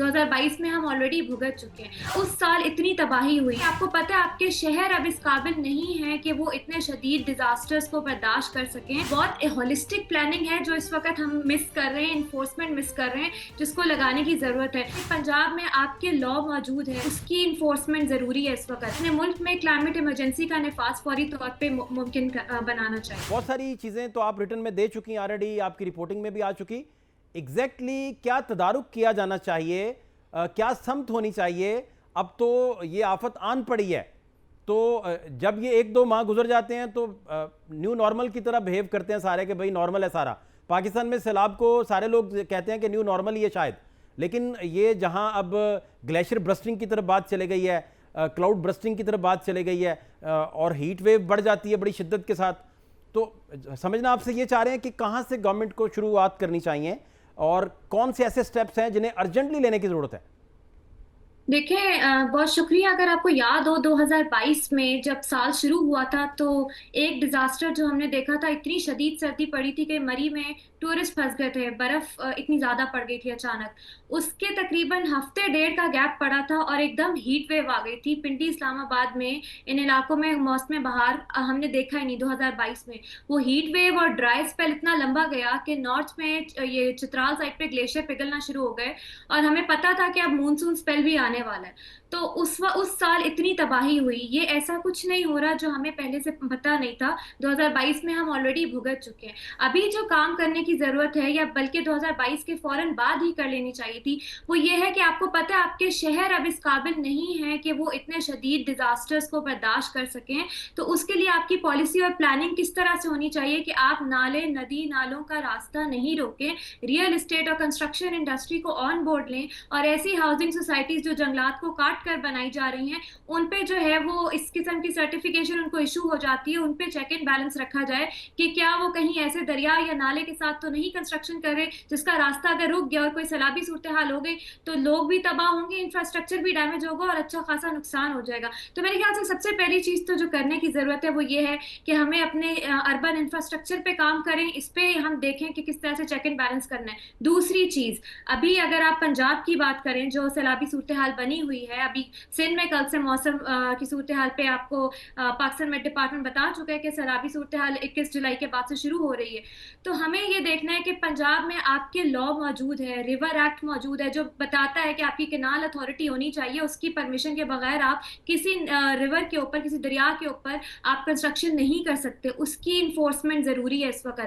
2022 में हम ऑलरेडी भुगत चुके हैं। उस साल इतनी तबाही हुई, आपको पता है आपके शहर अब इस काबिल नहीं है कि वो इतने शदीद डिजास्टर्स को बर्दाश्त कर सकें। बहुत होलिस्टिक प्लानिंग है जो इस वक्त हम मिस कर रहे हैं, इन्फोर्समेंट मिस कर रहे हैं, जिसको लगाने की जरूरत है। पंजाब में आपके लॉ मौजूद है, उसकी इन्फोर्समेंट जरूरी है। इस वक्त अपने मुल्क में क्लाइमेट इमरजेंसी का नफाज फौरी तौर पर मुमकिन बनाना चाहिए। बहुत सारी चीज़ें तो आप रिटर्न में दे चुकी हैं ऑलरेडी, आपकी रिपोर्टिंग में भी आ चुकी। क्या तदारुक किया जाना चाहिए, क्या समत होनी चाहिए? अब तो ये आफत आन पड़ी है, तो जब ये 1-2 माह गुजर जाते हैं तो न्यू नॉर्मल की तरह बिहेव करते हैं सारे कि भाई नॉर्मल है सारा। पाकिस्तान में सैलाब को सारे लोग कहते हैं कि न्यू नॉर्मल ही है शायद, लेकिन ये जहां अब ग्लेशियर ब्रस्टिंग की तरफ बात चले गई है, क्लाउड ब्रस्टिंग की तरफ बात चले गई है, और हीट वेव बढ़ जाती है बड़ी शिद्दत के साथ, तो समझना आपसे ये चाह रहे हैं कि कहां से गवर्नमेंट को शुरुआत करनी चाहिए और कौन से ऐसे स्टेप्स हैं जिन्हें अर्जेंटली लेने की जरूरत है? देखिए, बहुत शुक्रिया। अगर आपको याद हो 2022 में जब साल शुरू हुआ था तो एक डिजास्टर जो हमने देखा था, इतनी शदीद सर्दी पड़ी थी कि मरी में टूरिस्ट फंस गए थे। बर्फ इतनी ज्यादा पड़ गई थी अचानक। उसके तकरीबन हफ्ते डेढ़ का गैप पड़ा था और एकदम हीट वेव आ गई थी पिंडी इस्लामाबाद में। इन इलाकों में मौसम बहार हमने देखा ही नहीं 2022 में। वो हीट वेव और ड्राई स्पेल इतना लंबा गया कि नॉर्थ में ये चित्राल साइड पे ग्लेशियर पिघलना शुरू हो गए और हमें पता था कि अब मूनसून स्पेल भी आने वाला है। तो उस साल इतनी तबाही हुई। ये ऐसा कुछ नहीं हो रहा जो हमें पहले से पता नहीं था। 2022 में हम ऑलरेडी भुगत चुके हैं। अभी जो काम करने की जरूरत है, या बल्कि 2022 के फौरन बाद ही कर लेनी चाहिए थी, वो ये है कि आपको पता है आपके शहर अब इस काबिल नहीं है कि वो इतने शदीद डिजास्टर्स को बर्दाश्त कर सकें। तो उसके लिए आपकी पॉलिसी और प्लानिंग किस तरह से होनी चाहिए कि आप नाले नदी नालों का रास्ता नहीं रोकें, रियल एस्टेट और कंस्ट्रक्शन इंडस्ट्री को ऑन बोर्ड लें, और ऐसी हाउसिंग सोसाइटीज जो जंगलात को काट कर बनाई जा रही हैं उन पे जो है वो इस किस्म की सर्टिफिकेशन उनको इशू हो जाती है, उन पे चेक एंड बैलेंस रखा जाए कि क्या वो कहीं ऐसे दरिया या नाले के साथ तो नहीं कंस्ट्रक्शन कर रहे जिसका रास्ता अगर रुक गया और कोई सैलाबी सूरत हाल हो गई तो लोग भी तबाह होंगे, इंफ्रास्ट्रक्चर भी डैमेज होगा और अच्छा खासा नुकसान हो जाएगा। तो मेरे ख्याल से सबसे पहली चीज तो जो करने की जरूरत है वो ये है कि हमें अपने अर्बन इंफ्रास्ट्रक्चर पे काम करें, इस पे हम देखें कि किस तरह से चेक एंड बैलेंस करना है। दूसरी चीज, अभी अगर आप पंजाब की बात करें जो सैलाबी सूरत हाल बनी हुई है, अभी सिंध में कल से मौसम की सूरत हाल पे आपको पाकिस्तान में डिपार्टमेंट बता चुका है कि सैलाबी सूरत हाल 21 जुलाई के बाद से शुरू हो रही है। तो हमें ये देखना है कि पंजाब में आपके लॉ मौजूद है, रिवर एक्ट मौजूद है जो बताता है कि आपकी केनाल अथॉरिटी होनी चाहिए, उसकी परमिशन के बगैर आप किसी रिवर के ऊपर, किसी दरिया के ऊपर आप कंस्ट्रक्शन नहीं कर सकते। उसकी इन्फोर्समेंट जरूरी है इस वक्त।